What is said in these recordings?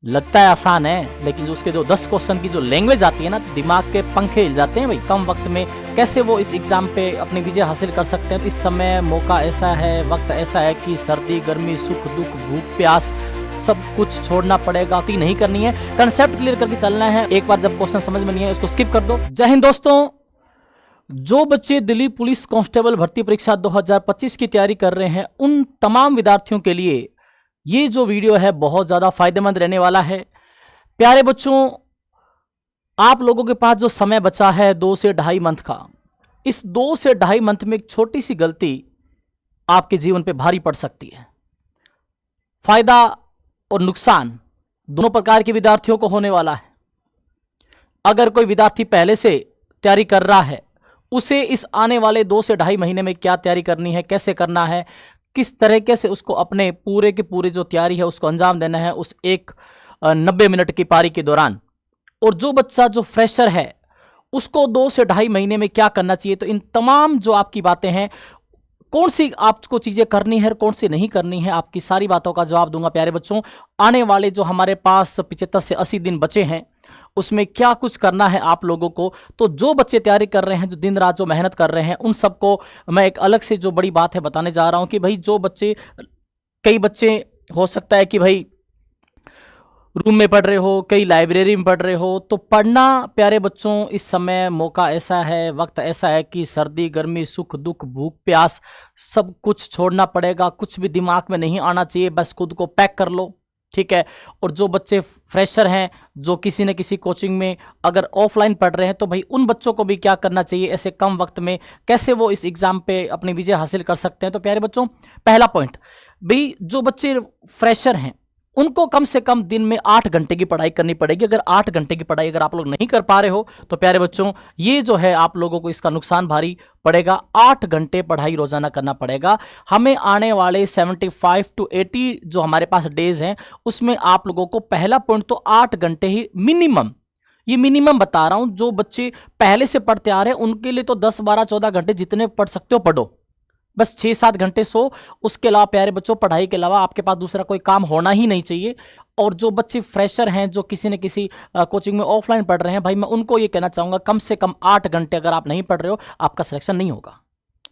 लगता है आसान है, लेकिन जो उसके जो 10 क्वेश्चन की जो लैंग्वेज आती है ना, दिमाग के पंखे हिल जाते हैं भाई। कम वक्त में कैसे वो इस एग्जाम पे अपनी विजय हासिल कर सकते हैं। इस समय मौका ऐसा है, वक्त ऐसा है कि सर्दी गर्मी सुख दुख भूख प्यास सब कुछ छोड़ना पड़ेगा। गलती नहीं करनी है, कंसेप्ट क्लियर करके चलना है। एक बार जब क्वेश्चन समझ में नहीं है उसको स्किप कर दो। जय हिंद दोस्तों। जो बच्चे दिल्ली पुलिस कांस्टेबल भर्ती परीक्षा 2025 की तैयारी कर रहे हैं, उन तमाम विद्यार्थियों के लिए ये जो वीडियो है बहुत ज़्यादा फायदेमंद रहने वाला है। प्यारे बच्चों, आप लोगों के पास जो समय बचा है 2 से ढाई मंथ का, इस 2 से ढाई मंथ में एक छोटी सी गलती आपके जीवन पे भारी पड़ सकती है। फायदा और नुकसान दोनों प्रकार के विद्यार्थियों को होने वाला है। अगर कोई विद्यार्थी पहले से तैयारी कर रहा है, उसे इस आने वाले 2 से ढाई महीने में क्या तैयारी करनी है, कैसे करना है, किस तरीके से उसको अपने पूरे के पूरे जो तैयारी है उसको अंजाम देना है उस 90 मिनट की पारी के दौरान। और जो बच्चा जो फ्रेशर है उसको 2 से ढाई महीने में क्या करना चाहिए। तो इन तमाम जो आपकी बातें हैं, कौन सी आपको चीजें करनी है, कौन सी नहीं करनी है, आपकी सारी बातों का जवाब दूंगा प्यारे बच्चों। आने वाले जो हमारे पास 75 से 80 दिन बचे हैं उसमें क्या कुछ करना है आप लोगों को। तो जो बच्चे तैयारी कर रहे हैं, जो दिन रात जो मेहनत कर रहे हैं, उन सबको मैं एक अलग से जो बड़ी बात है बताने जा रहा हूं कि भाई जो बच्चे, कई बच्चे हो सकता है कि भाई रूम में पढ़ रहे हो, कई लाइब्रेरी में पढ़ रहे हो, तो पढ़ना प्यारे बच्चों इस समय मौका ऐसा है, वक्त ऐसा है कि सर्दी गर्मी सुख दुख भूख प्यास सब कुछ छोड़ना पड़ेगा। कुछ भी दिमाग में नहीं आना चाहिए, बस खुद को पैक कर लो, ठीक है। और जो बच्चे फ्रेशर हैं, जो किसी न किसी कोचिंग में अगर ऑफलाइन पढ़ रहे हैं, तो भाई उन बच्चों को भी क्या करना चाहिए, ऐसे कम वक्त में कैसे वो इस एग्जाम पे अपनी विजय हासिल कर सकते हैं। तो प्यारे बच्चों, पहला पॉइंट, भाई जो बच्चे फ्रेशर हैं उनको कम से कम दिन में 8 घंटे की पढ़ाई करनी पड़ेगी। अगर 8 घंटे की पढ़ाई अगर आप लोग नहीं कर पा रहे हो तो प्यारे बच्चों ये जो है आप लोगों को इसका नुकसान भारी पड़ेगा। 8 घंटे पढ़ाई रोजाना करना पड़ेगा। हमें आने वाले 75 to 80 जो हमारे पास डेज हैं उसमें आप लोगों को पहला पॉइंट तो 8 घंटे ही मिनिमम, ये मिनिमम बता रहा हूं। जो बच्चे पहले से पढ़ते आ रहे हैं उनके लिए तो 10 12 14 घंटे जितने पढ़ सकते हो पढ़ो, बस 6-7 घंटे सो। उसके अलावा प्यारे बच्चों पढ़ाई के अलावा आपके पास दूसरा कोई काम होना ही नहीं चाहिए। और जो बच्चे फ्रेशर हैं, जो किसी न किसी कोचिंग में ऑफलाइन पढ़ रहे हैं, भाई मैं उनको ये कहना चाहूंगा कम से कम 8 घंटे अगर आप नहीं पढ़ रहे हो आपका सिलेक्शन नहीं होगा।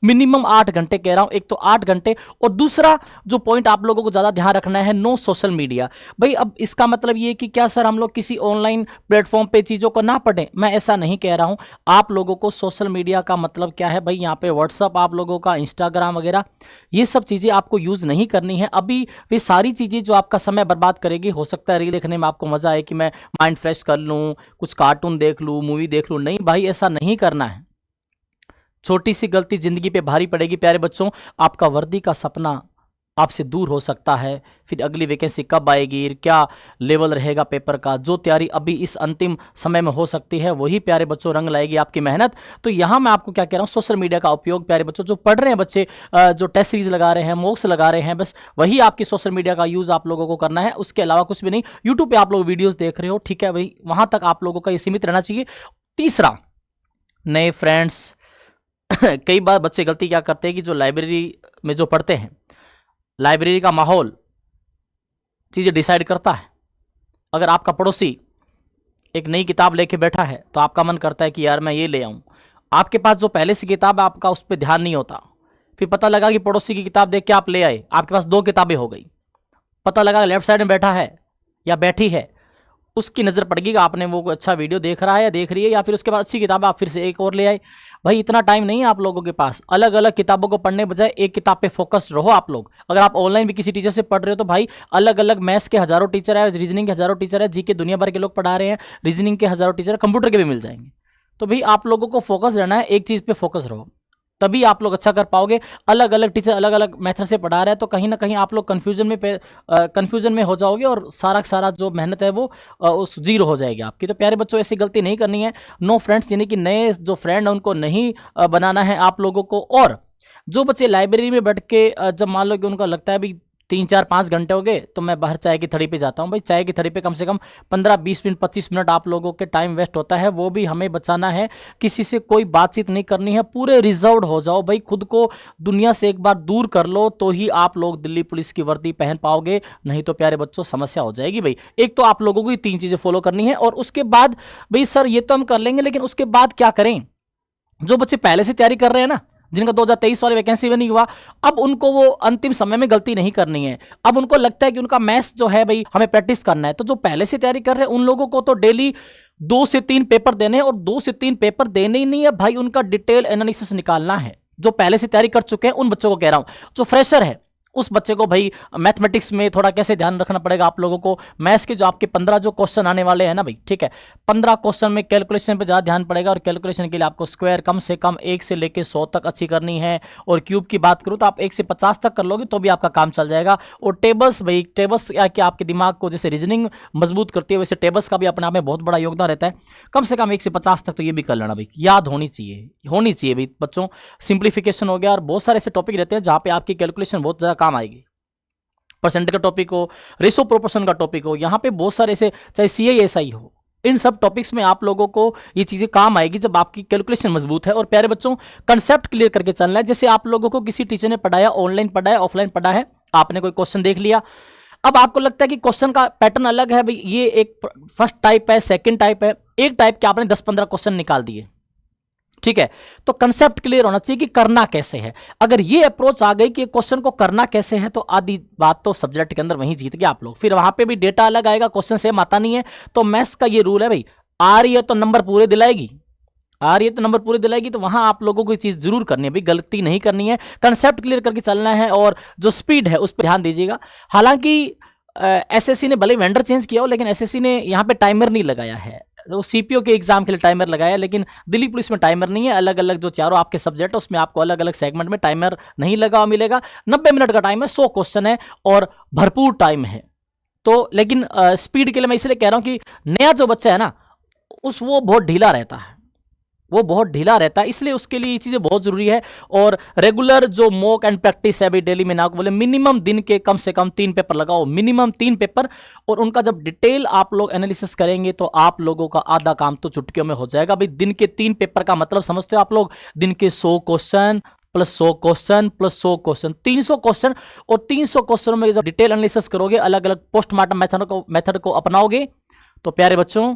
मिनिमम 8 घंटे कह रहा हूं, एक तो 8 घंटे। और दूसरा जो पॉइंट आप लोगों को ज्यादा ध्यान रखना है, नो सोशल मीडिया। भाई अब इसका मतलब ये कि क्या सर हम लोग किसी ऑनलाइन प्लेटफॉर्म पे चीजों को ना पढ़ें, मैं ऐसा नहीं कह रहा हूं। आप लोगों को सोशल मीडिया का मतलब क्या है, भाई यहाँ पे व्हाट्सअप आप लोगों का, इंस्टाग्राम वगैरह, ये सब चीजें आपको यूज नहीं करनी है अभी। वे सारी चीजें जो आपका समय बर्बाद करेगी, हो सकता है रील देखने में आपको मजा आए कि मैं माइंड फ्रेश कर लूँ, कुछ कार्टून देख लूँ, मूवी देख लूँ, नहीं भाई ऐसा नहीं करना है। छोटी सी गलती जिंदगी पे भारी पड़ेगी प्यारे बच्चों। आपका वर्दी का सपना आपसे दूर हो सकता है। फिर अगली वैकेंसी कब आएगी, क्या लेवल रहेगा पेपर का, जो तैयारी अभी इस अंतिम समय में हो सकती है वही प्यारे बच्चों रंग लाएगी आपकी मेहनत। तो यहाँ मैं आपको क्या कह रहा हूँ, सोशल मीडिया का उपयोग प्यारे बच्चों, जो पढ़ रहे हैं बच्चे, जो टेस्ट सीरीज लगा रहे हैं, मॉक्स लगा रहे हैं, बस वही आपकी सोशल मीडिया का यूज आप लोगों को करना है, उसके अलावा कुछ भी नहीं। यूट्यूब पे आप लोग वीडियोज देख रहे हो, ठीक है भाई, वहां तक आप लोगों का ये सीमित रहना चाहिए। तीसरा, नए फ्रेंड्स। कई बार बच्चे गलती क्या करते हैं कि जो लाइब्रेरी में जो पढ़ते हैं, लाइब्रेरी का माहौल चीज़ें डिसाइड करता है। अगर आपका पड़ोसी एक नई किताब लेके बैठा है तो आपका मन करता है कि यार मैं ये ले आऊं। आपके पास जो पहले से किताब है आपका उस पर ध्यान नहीं होता। फिर पता लगा कि पड़ोसी की किताब देख के आप ले आए, आपके पास 2 किताबें हो गई। पता लगा लेफ्ट साइड में बैठा है या बैठी है, उसकी नज़र पड़ेगी कि आपने वो अच्छा वीडियो देख रहा है या देख रही है, या फिर उसके बाद अच्छी किताब आप फिर से एक और ले आए। भाई इतना टाइम नहीं है आप लोगों के पास। अलग अलग किताबों को पढ़ने बजाय एक किताब पे फोकस रहो आप लोग। अगर आप ऑनलाइन भी किसी टीचर से पढ़ रहे हो तो भाई अलग अलग मैथ्स के हजारों टीचर है, रीजनिंग के हजारों टीचर है, जीके दुनिया भर के लोग पढ़ा रहे हैं, रीजनिंग के हजारों टीचर, कंप्यूटर के भी मिल जाएंगे। तो भाई आप लोगों को फोकस रहना है, एक चीज़ पे फोकस रहो, तभी आप लोग अच्छा कर पाओगे। अलग अलग टीचर अलग अलग मेथड से पढ़ा रहे हैं तो कहीं ना कहीं आप लोग कन्फ्यूजन में हो जाओगे और सारा जो मेहनत है वो उस जीरो हो जाएगी आपकी। तो प्यारे बच्चों ऐसी गलती नहीं करनी है। नो फ्रेंड्स, यानी कि नए जो फ्रेंड है उनको नहीं बनाना है आप लोगों को। और जो बच्चे लाइब्रेरी में बैठ के जब मान लो कि उनको लगता है भी 3-4-5 घंटे हो गए तो मैं बाहर चाय की थड़ी पे जाता हूँ। भाई चाय की थड़ी पे कम से कम 15-20 मिनट 25 मिनट आप लोगों के टाइम वेस्ट होता है, वो भी हमें बचाना है। किसी से कोई बातचीत नहीं करनी है, पूरे रिजर्व्ड हो जाओ भाई, खुद को दुनिया से एक बार दूर कर लो तो ही आप लोग दिल्ली पुलिस की वर्दी पहन पाओगे, नहीं तो प्यारे बच्चों समस्या हो जाएगी भाई। एक तो आप लोगों को ये 3 चीजें फॉलो करनी है, और उसके बाद भाई सर ये तो हम कर लेंगे, लेकिन उसके बाद क्या करें? जो बच्चे पहले से तैयारी कर रहे हैं ना, जिनका 2023 वाले वैकेंसी में नहीं हुआ, अब उनको वो अंतिम समय में गलती नहीं करनी है। अब उनको लगता है कि उनका मैथ्स जो है भाई हमें प्रैक्टिस करना है, तो जो पहले से तैयारी कर रहे हैं उन लोगों को तो डेली 2 से 3 पेपर देने हैं, और 2 से 3 पेपर देने ही नहीं है भाई, उनका डिटेल एनालिसिस निकालना है। जो पहले से तैयारी कर चुके हैं उन बच्चों को कह रहा हूं, जो फ्रेशर है उस बच्चे को भाई मैथमेटिक्स में थोड़ा कैसे ध्यान रखना पड़ेगा आप लोगों को। मैथ्स के जो आपके 15 जो क्वेश्चन आने वाले हैं ना भाई, ठीक है, 15 क्वेश्चन में कैलकुलेशन पे ज़्यादा ध्यान पड़ेगा, और कैलकुलेशन के लिए आपको स्क्वायर कम से कम 1 से लेके 100 तक अच्छी करनी है, और क्यूब की बात करूँ तो आप 1 से 50 तक कर लोगे तो भी आपका काम चल जाएगा। और टेबल्स भाई, टेबल्स क्या आपके दिमाग को जैसे रीजनिंग मजबूत करती है, वैसे टेबल्स का भी अपने आप में बहुत बड़ा योगदान रहता है। कम से कम 1 से 50 तक तो ये भी कर लेना भाई, याद होनी चाहिए भाई बच्चों। सिंप्लीफिकेशन हो गया, और बहुत सारे ऐसे टॉपिक रहते हैं जहाँ पे आपकी कैलकुलेशन बहुत ज़्यादा काम आएगी। परसेंट का टॉपिक हो, रेशो प्रोपोर्शन का टॉपिक हो, यहाँ पे बहुत सारे ऐसे, चाहे CI SI हो, इन सब टॉपिक्स में आप लोगों को ये चीज़ें काम आएगी जब आपकी कैलकुलेशन मजबूत है। और प्यारे बच्चों, कंसेप्ट क्लियर करके चलना है। जैसे आप लोगों को किसी टीचर ने पढ़ाया, ऑनलाइन पढ़ाया, ऑफलाइन पढ़ा है, आपने कोई क्वेश्चन देख लिया, अब आपको लगता है कि क्वेश्चन का पैटर्न अलग है भाई, ये एक फर्स्ट टाइप है, सेकेंड टाइप है, एक टाइप के आपने 10-15 क्वेश्चन निकाल दिए, ठीक है, तो कंसेप्ट क्लियर होना चाहिए कि करना कैसे है। अगर ये अप्रोच आ गई कि क्वेश्चन को करना कैसे है, तो आधी बात तो सब्जेक्ट के अंदर वहीं जीत गए आप लोग। फिर वहां पे भी डेटा अलग आएगा, क्वेश्चन सेम आता नहीं है। तो मैथ्स का ये रूल है भाई, आ रही है तो नंबर पूरे दिलाएगी, तो वहां आप लोगों को ये चीज जरूर करनी है भाई, गलती नहीं करनी है, कंसेप्ट क्लियर करके चलना है, और जो स्पीड है उस पर ध्यान दीजिएगा। हालांकि SSC ने भले वेंडर चेंज किया हो, लेकिन SSC ने यहाँ पे टाइमर नहीं लगाया है। तो CPO के एग्जाम के लिए टाइमर लगाया, लेकिन दिल्ली पुलिस में टाइमर नहीं है। अलग अलग जो चारों आपके सब्जेक्ट है उसमें आपको अलग अलग सेगमेंट में टाइमर नहीं लगा मिलेगा। 90 मिनट का टाइम है, 100 क्वेश्चन है, और भरपूर टाइम है। तो लेकिन स्पीड के लिए मैं इसलिए कह रहा हूं कि नया जो बच्चा है ना, वो बहुत ढीला रहता है, इसलिए उसके लिए ये चीज़ें बहुत ज़रूरी है। और रेगुलर जो मॉक एंड प्रैक्टिस है भाई, डेली में ना बोले मिनिमम दिन के कम से कम 3 पेपर लगाओ, मिनिमम 3 पेपर, और उनका जब डिटेल आप लोग एनालिसिस करेंगे तो आप लोगों का आधा काम तो चुटकियों में हो जाएगा भाई। दिन के 3 पेपर का मतलब समझते हो आप लोग? दिन के 100 question plus 100 question plus 100 question, 300 question, और 300 क्वेश्चनों में जब डिटेल एनालिसिस करोगे, अलग अलग पोस्टमार्टम मेथड को अपनाओगे, तो प्यारे बच्चों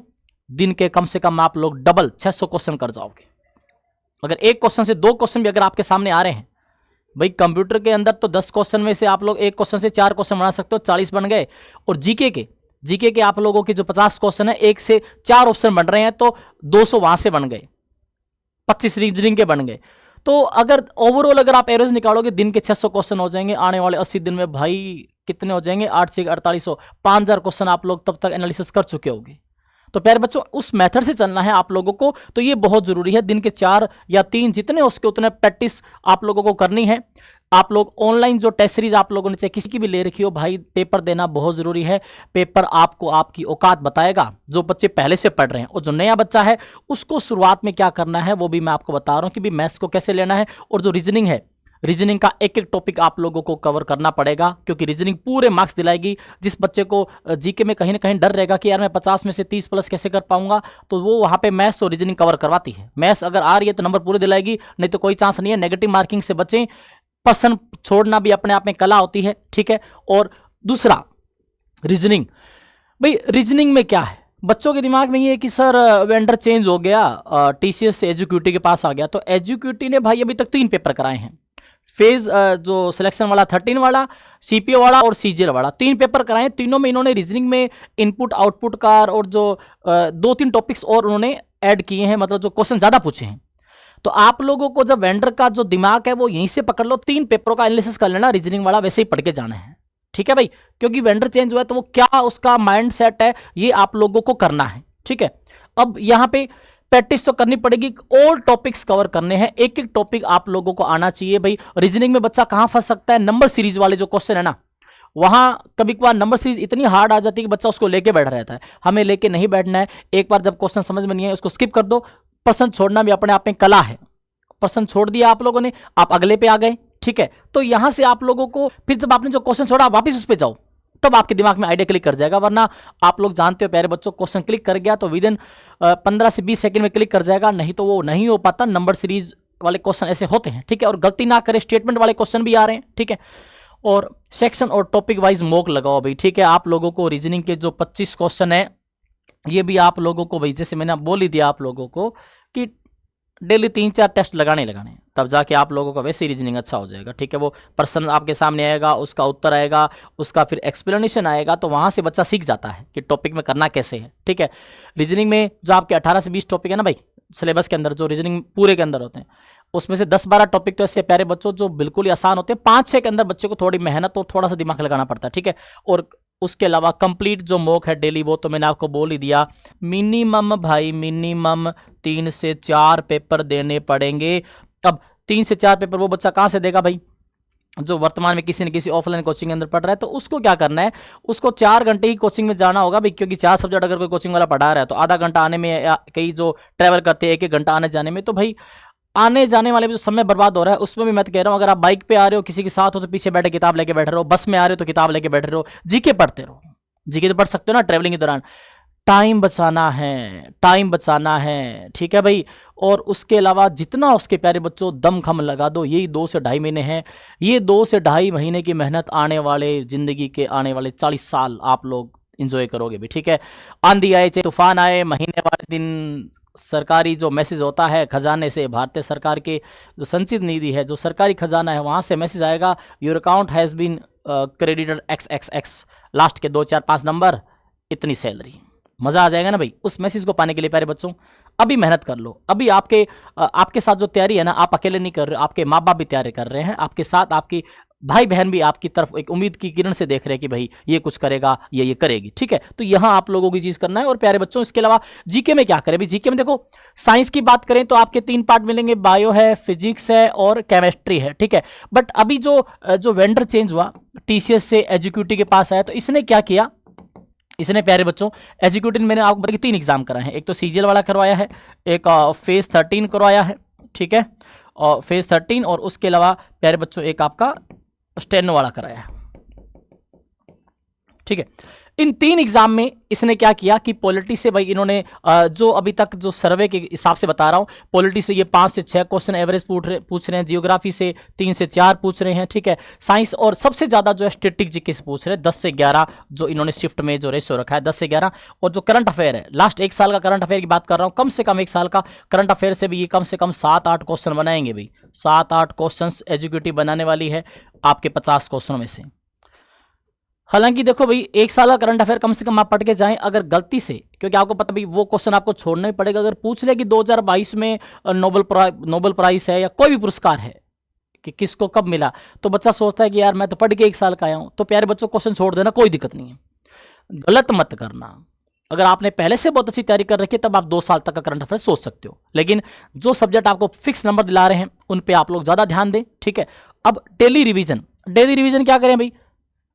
दिन के कम से कम आप लोग डबल 600 क्वेश्चन कर जाओगे। अगर एक क्वेश्चन से 2 क्वेश्चन भी अगर आपके सामने आ रहे हैं भाई, कंप्यूटर के अंदर तो 10 क्वेश्चन में से आप लोग एक क्वेश्चन से 4 क्वेश्चन बना सकते हो, 40 बन गए। और जीके के आप लोगों के जो 50 क्वेश्चन है, 1 से 4 ऑप्शन बन रहे हैं, तो 200 वहां से बन गए, 25 रीजनिंग के बन गए। तो अगर ओवरऑल अगर आप एवरेज निकालोगे, दिन के 600 क्वेश्चन हो जाएंगे। आने वाले 80 दिन में भाई कितने हो जाएंगे? 8 से 4800, 5000 क्वेश्चन आप लोग तब तक एनालिसिस कर चुके होंगे। तो प्यारे बच्चों, उस मेथड से चलना है आप लोगों को, तो ये बहुत जरूरी है। दिन के 4 या 3 जितने उसके उतने प्रैक्टिस आप लोगों को करनी है। आप लोग ऑनलाइन जो टेस्ट सीरीज आप लोगों ने चाहे किसी की भी ले रखी हो भाई, पेपर देना बहुत जरूरी है। पेपर आपको आपकी औकात बताएगा, जो बच्चे पहले से पढ़ रहे हैं, और जो नया बच्चा है उसको शुरुआत में क्या करना है वो भी मैं आपको बता रहा हूं कि भी मैथ्स को कैसे लेना है। और जो रीजनिंग है, रीजनिंग का एक एक टॉपिक आप लोगों को कवर करना पड़ेगा, क्योंकि रीजनिंग पूरे मार्क्स दिलाएगी। जिस बच्चे को जीके में कहीं ना कहीं डर रहेगा कि यार मैं 50 में से 30 प्लस कैसे कर पाऊंगा, तो वो वहां पे मैथ्स और रीजनिंग कवर करवाती है। मैथ्स अगर आ रही है तो नंबर पूरे दिलाएगी, नहीं तो कोई चांस नहीं है। नेगेटिव मार्किंग से बचें, पर्सन छोड़ना भी अपने आप में कला होती है, ठीक है। और दूसरा रीजनिंग, भाई रीजनिंग में क्या है, बच्चों के दिमाग में ये है कि सर वेंडर चेंज हो गया, TCS से एजुक्यूटी के पास आ गया। तो एजुक्यूटी ने भाई अभी तक 3 पेपर कराए हैं, फेज जो सिलेक्शन वाला 13 वाला, CPO वाला और CGL वाला, 3 पेपर कराए। तीनों में इन्होंने रीजनिंग में इनपुट आउटपुट का और जो 2-3 टॉपिक्स और उन्होंने ऐड किए हैं, मतलब जो क्वेश्चन ज़्यादा पूछे हैं। तो आप लोगों को जब वेंडर का जो दिमाग है वो यहीं से पकड़ लो, 3 पेपरों का एनालिसिस कर लेना, रीजनिंग वाला वैसे ही पढ़ के जाना है, ठीक है भाई। क्योंकि वेंडर चेंज हुआ है तो वो क्या उसका माइंड सेट है ये आप लोगों को करना है, ठीक है। अब यहाँ पे प्रैक्टिस तो करनी पड़ेगी, ऑल टॉपिक्स कवर करने हैं, एक एक टॉपिक आप लोगों को आना चाहिए भाई। रीजनिंग में बच्चा कहां फंस सकता है, नंबर सीरीज वाले जो क्वेश्चन है ना, वहां कभी कभार नंबर सीरीज इतनी हार्ड आ जाती है कि बच्चा उसको लेके बैठ रहता है। हमें लेके नहीं बैठना है, एक बार जब क्वेश्चन समझ में नहीं है उसको स्किप कर दो। पर्सन छोड़ना भी अपने आप में कला है, पर्सन छोड़ दिया आप लोगों ने, आप अगले पे आ गए, ठीक है। तो यहां से आप लोगों को फिर जब आपने जो क्वेश्चन छोड़ा आप वापस उस पर जाओ, तब आपके दिमाग में आइडिया क्लिक कर जाएगा। वरना आप लोग जानते हो प्यारे बच्चों, क्वेश्चन क्लिक कर गया तो विद इन 15 से 20 सेकंड में क्लिक कर जाएगा, नहीं तो वो नहीं हो पाता। नंबर सीरीज वाले क्वेश्चन ऐसे होते हैं, ठीक है। और गलती ना करें, स्टेटमेंट वाले क्वेश्चन भी आ रहे हैं, ठीक है। और सेक्शन और टॉपिक वाइज मॉक लगाओ भाई, ठीक है। आप लोगों को रीजनिंग के जो 25 क्वेश्चन है ये भी आप लोगों को भाई, जैसे मैंने बोल ही दिया आप लोगों को कि डेली 3-4 टेस्ट लगाने लगाने, तब जाके आप लोगों का वैसे ही रीजनिंग अच्छा हो जाएगा, ठीक है। वो प्रश्न आपके सामने आएगा, उसका उत्तर आएगा, उसका फिर एक्सप्लेनेशन आएगा, तो वहां से बच्चा सीख जाता है कि टॉपिक में करना कैसे है, ठीक है। रीजनिंग में जो आपके 18 से 20 टॉपिक है ना भाई सिलेबस के अंदर, जो रीजनिंग पूरे के अंदर होते हैं, उसमें से 10-12 टॉपिक तो ऐसे प्यारे बच्चों जो बिल्कुल ही आसान होते हैं। 5-6 के अंदर बच्चे को थोड़ी मेहनत और थोड़ा सा दिमाग लगाना पड़ता है, ठीक है। और उसके अलावा कंप्लीट जो मॉक है डेली, वो तो मैंने आपको बोल ही दिया। मिनिमम भाई मिनिमम 3 से 4 पेपर देने पड़ेंगे। अब 3 से 4 पेपर वो बच्चा कहाँ से देगा भाई जो वर्तमान में किसी न किसी ऑफलाइन कोचिंग के अंदर पढ़ रहा है। तो उसको क्या करना है, उसको 4 घंटे ही कोचिंग में जाना होगा भाई, क्योंकि 4 सब्जेक्ट अगर कोई कोचिंग वाला पढ़ा रहा है तो आधा घंटा आने में, या कई जो ट्रैवल करते हैं 1-1 घंटा आने जाने में, तो भाई आने जाने वाले में जो समय बर्बाद हो रहा है उसमें भी मैं तो कह रहा हूँ, अगर आप बाइक पे आ रहे हो किसी के साथ हो तो पीछे बैठे किताब लेके बैठे रहो, बस में आ रहे हो तो किताब लेके बैठे रहो, जीके पढ़ते रहो। जीके तो पढ़ सकते हो ना ट्रैवलिंग के दौरान। टाइम बचाना है, टाइम बचाना है, ठीक है भाई। और उसके अलावा जितना उसके प्यारे बच्चों दम खम लगा दो, यही 2 से ढाई महीने हैं। ये 2 से ढाई महीने की मेहनत आने वाले जिंदगी के आने वाले 40 साल आप लोग इंजॉय करोगे भी, ठीक है। आंधी आए चाहे तूफान आए, महीने वाले दिन सरकारी जो मैसेज होता है खजाने से, भारतीय सरकार के जो संचित निधि है, जो सरकारी खजाना है, वहाँ से मैसेज आएगा, your account has been credited XXX, last के 2-4-5 नंबर, इतनी सैलरी। मज़ा आ जाएगा ना भाई। उस मैसेज को पाने के लिए प्यारे बच्चों अभी मेहनत कर लो। अभी आपके साथ जो तैयारी है ना, आप अकेले नहीं कर रहे हो, आपके माँ बाप भी तैयारी कर रहे हैं आपके साथ, आपकी भाई बहन भी आपकी तरफ एक उम्मीद की किरण से देख रहे हैं कि भाई ये कुछ करेगा, ये करेगी, ठीक है। तो यहाँ आप लोगों की चीज़ करना है। और प्यारे बच्चों इसके अलावा जीके में क्या करें भाई, जीके में देखो साइंस की बात करें तो आपके 3 पार्ट मिलेंगे, बायो है, फिजिक्स है और केमिस्ट्री है, ठीक है। बट अभी जो वेंडर चेंज हुआ TCS से एजुक्यूटिव के पास आया, तो इसने क्या किया, इसने प्यारे बच्चों एजुक्यूटिव मैंने आपको बताया 3 एग्जाम कराए हैं। एक तो CGL वाला करवाया है, एक फेज 13 करवाया है, ठीक है, और फेज 13, और उसके अलावा प्यारे बच्चों एक आपका स्टेनो वाला कराया है, ठीक है। इन 3 एग्जाम में इसने क्या किया कि पॉलिटी से भाई इन्होंने जो अभी तक जो सर्वे के हिसाब से बता रहा हूं, पॉलिटी से ये 5 से 6 क्वेश्चन एवरेज पूछ रहे हैं, जियोग्राफी से 3 से 4 पूछ रहे हैं, ठीक है। साइंस और सबसे ज्यादा जो है स्टैटिक जीके से पूछ रहे हैं, 10 से 11 जो इन्होंने शिफ्ट में जो रेशियो रखा है 10 से 11। और जो करंट अफेयर है, लास्ट 1 साल का करंट अफेयर की बात कर रहा हूं, कम से कम 1 साल का करंट अफेयर से भी ये कम से कम 7-8 क्वेश्चन बनाएंगे भाई। 7-8 क्वेश्चन एजुकेटिव बनाने वाली है आपके 50 क्वेश्चनों में से। हालांकि देखो भाई 1 साल का करंट अफेयर कम से कम आप पढ़ के जाएं, अगर गलती से, क्योंकि आपको पता भाई वो क्वेश्चन आपको छोड़ना ही पड़ेगा। अगर पूछ ले कि 2022 में नोबेल प्राइज है या कोई भी पुरस्कार है कि किसको कब मिला, तो बच्चा सोचता है कि यार मैं तो पढ़ के 1 साल का आया हूं, तो प्यारे बच्चों क्वेश्चन छोड़ देना, कोई दिक्कत नहीं है, गलत मत करना। अगर आपने पहले से बहुत अच्छी तैयारी कर रखी है तब आप 2 साल तक का करंट अफेयर सोच सकते हो, लेकिन जो सब्जेक्ट आपको फिक्स नंबर दिला रहे हैं उन पे आप लोग ज्यादा ध्यान दें, ठीक है। अब डेली रिवीजन क्या करें भाई,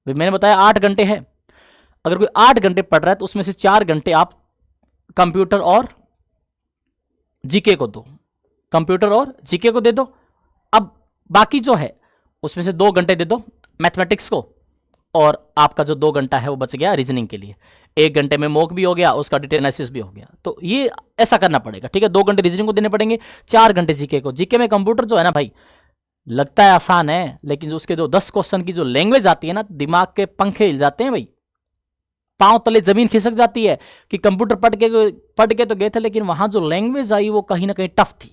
मैंने बताया 8 घंटे है। अगर कोई 8 घंटे पढ़ रहा है तो उसमें से 4 घंटे आप कंप्यूटर और जीके को दो, कंप्यूटर और जीके को दे दो। अब बाकी जो है उसमें से 2 घंटे दे दो मैथमेटिक्स को, और आपका जो 2 घंटा है वो बच गया रीजनिंग के लिए। 1 घंटे में मॉक भी हो गया, उसका डिटेल एनालिसिस भी हो गया। तो ये ऐसा करना पड़ेगा, ठीक है। 2 घंटे रीजनिंग को देने पड़ेंगे, 4 घंटे जीके को। जीके में कंप्यूटर जो है ना भाई, लगता है आसान है, लेकिन जो उसके जो 10 क्वेश्चन की जो लैंग्वेज आती है ना, दिमाग के पंखे हिल जाते हैं भाई, पांव तले जमीन खिसक जाती है कि कंप्यूटर पढ़ के तो गए थे, लेकिन वहां जो लैंग्वेज आई वो कहीं ना कहीं टफ थी।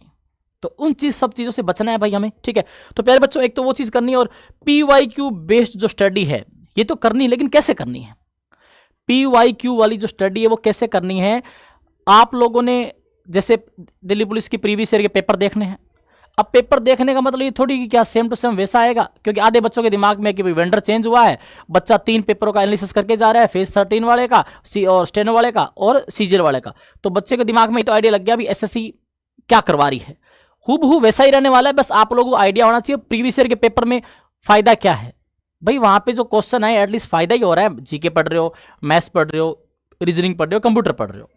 तो उन सब चीजों से बचना है भाई हमें, ठीक है। तो प्यारे बच्चों एक तो वो चीज करनी है, और PYQ बेस्ड जो स्टडी है ये तो करनी, लेकिन कैसे करनी है, PYQ वाली जो स्टडी है वो कैसे करनी है। आप लोगों ने जैसे दिल्ली पुलिस की प्रीवियस ईयर के पेपर देखने हैं। अब पेपर देखने का मतलब ये थोड़ी कि क्या सेम टू सेम वैसा आएगा, क्योंकि आधे बच्चों के दिमाग में कि भाई वेंडर चेंज हुआ है, बच्चा 3 पेपरों का एनालिसिस करके जा रहा है, फेज 13 वाले का, और स्टेनो वाले का और CGL वाले का। तो बच्चे के दिमाग में तो आइडिया लग गया भी SSC क्या करवा रही है, हूबहू वैसा ही रहने वाला है। बस आप लोगों को आइडिया होना चाहिए प्रीवियस ईयर के पेपर में फायदा क्या है भाई। वहां पे जो क्वेश्चन है एटलीस्ट फायदा ही हो रहा है, जीके पढ़ रहे हो, मैथ्स पढ़ रहे हो, रीजनिंग पढ़ रहे हो, कंप्यूटर पढ़ रहे हो,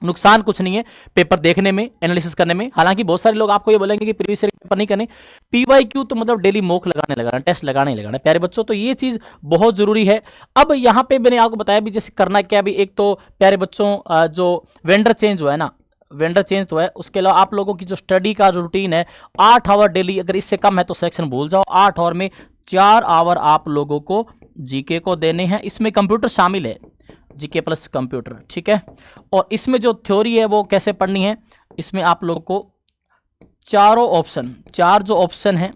नुकसान कुछ नहीं है पेपर देखने में, एनालिसिस करने में। हालांकि बहुत सारे लोग आपको ये बोलेंगे कि प्रीवियस ईयर पेपर पेपर नहीं करने। PYQ तो मतलब डेली मॉक लगाना, टेस्ट लगाना ही लगाना प्यारे बच्चों, तो ये चीज बहुत जरूरी है। अब यहाँ पे मैंने आपको बताया भी जैसे करना क्या, भी एक तो प्यारे बच्चों जो वेंडर चेंज हुआ है ना, वेंडर चेंज तो है, उसके अलावा आप लोगों की जो स्टडी का रूटीन है 8 आवर डेली, अगर इससे कम है तो सिलेक्शन भूल जाओ। 8 आवर में 4 आवर आप लोगों को जीके को देने हैं, इसमें कंप्यूटर शामिल है, जीके प्लस कंप्यूटर, ठीक है। और इसमें जो थ्योरी है वो कैसे पढ़नी है, इसमें आप लोगों को चारों ऑप्शन, 4 जो ऑप्शन है,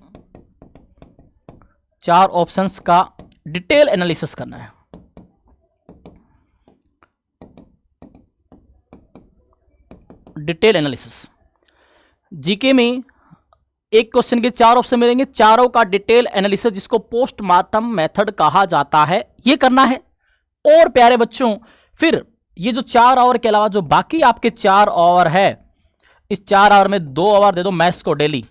4 ऑप्शंस का डिटेल एनालिसिस करना है। डिटेल एनालिसिस जीके में एक क्वेश्चन के 4 ऑप्शन मिलेंगे, चारों का डिटेल एनालिसिस जिसको पोस्टमार्टम मेथड कहा जाता है, ये करना है। और प्यारे बच्चों फिर ये जो 4 आवर के अलावा जो बाकी आपके 4 आवर है, इस 4 आवर में 2 आवर दे दो मैथ्स को डेली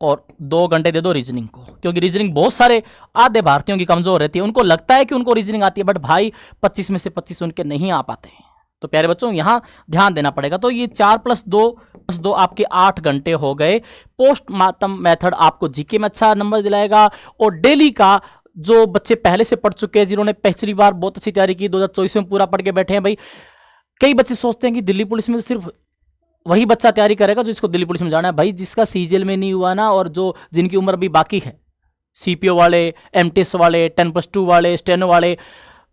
और 2 घंटे दे दो रीजनिंग को, क्योंकि रीजनिंग बहुत सारे आधे भारतीयों की कमजोर रहती है, उनको लगता है कि उनको रीजनिंग आती है, बट भाई 25 में से 25 उनके नहीं आ पाते हैं। तो प्यारे बच्चों यहां ध्यान देना पड़ेगा। तो ये 4 + 2 आपके 8 घंटे हो गए। पोस्टमार्टम मेथड आपको जीके में अच्छा नंबर दिलाएगा, और डेली का जो बच्चे पहले से पढ़ चुके हैं, जिन्होंने पिछली बार बहुत अच्छी तैयारी की, 2024 में पूरा पढ़ के बैठे हैं भाई। कई बच्चे सोचते हैं कि दिल्ली पुलिस में तो सिर्फ वही बच्चा तैयारी करेगा जो इसको दिल्ली पुलिस में जाना है। भाई जिसका सीजीएल में नहीं हुआ ना, और जो जिनकी उम्र अभी बाकी है, सीपीओ वाले, एमटीएस वाले, 10+2 वाले, स्टेनो वाले,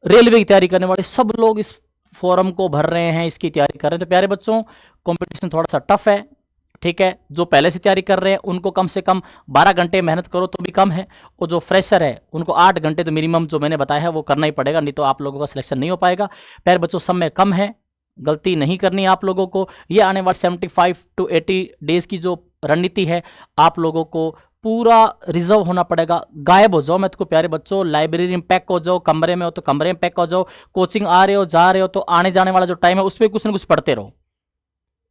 रेलवे की तैयारी करने वाले, सब लोग इस फॉर्म को भर रहे हैं, इसकी तैयारी कर रहे हैं। तो प्यारे बच्चों कंपटीशन थोड़ा सा टफ है, ठीक है। जो पहले से तैयारी कर रहे हैं उनको कम से कम 12 घंटे मेहनत करो तो भी कम है, और जो फ्रेशर है उनको 8 घंटे तो मिनिमम जो मैंने बताया है वो करना ही पड़ेगा, नहीं तो आप लोगों का सिलेक्शन नहीं हो पाएगा। प्यारे बच्चों समय कम है, गलती नहीं करनी है आप लोगों को। ये आने वाले 75 to 80 डेज की जो रणनीति है, आप लोगों को पूरा रिजर्व होना पड़ेगा। गायब हो जाओ मत को प्यारे बच्चों, लाइब्रेरी में पैक हो जाओ, कमरे में हो तो कमरे में पैक हो जाओ, कोचिंग आ रहे हो जा रहे हो तो आने जाने वाला जो टाइम है उसमें कुछ ना कुछ पढ़ते रहो,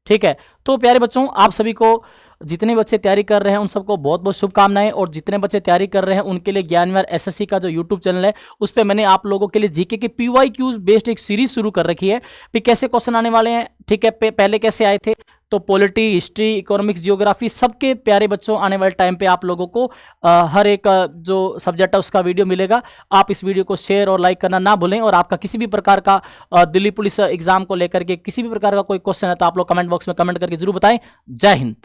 ठीक है। तो प्यारे बच्चों आप सभी को, जितने बच्चे तैयारी कर रहे हैं उन सबको बहुत बहुत शुभकामनाएं, और जितने बच्चे तैयारी कर रहे हैं उनके लिए ज्ञानविहार एसएससी का जो यूट्यूब चैनल है उस पर मैंने आप लोगों के लिए जीके के PYQ बेस्ड एक सीरीज शुरू कर रखी है कि कैसे क्वेश्चन आने वाले हैं, ठीक है। पहले कैसे आए थे, तो पॉलिटी, हिस्ट्री, इकोनॉमिक्स, जियोग्राफी, सबके प्यारे बच्चों आने वाले टाइम पे आप लोगों को हर एक जो सब्जेक्ट है उसका वीडियो मिलेगा। आप इस वीडियो को शेयर और लाइक करना ना भूलें, और आपका किसी भी प्रकार का दिल्ली पुलिस एग्जाम को लेकर के किसी भी प्रकार का कोई क्वेश्चन है तो आप लोग कमेंट बॉक्स में कमेंट करके जरूर बताएं। जय हिंद।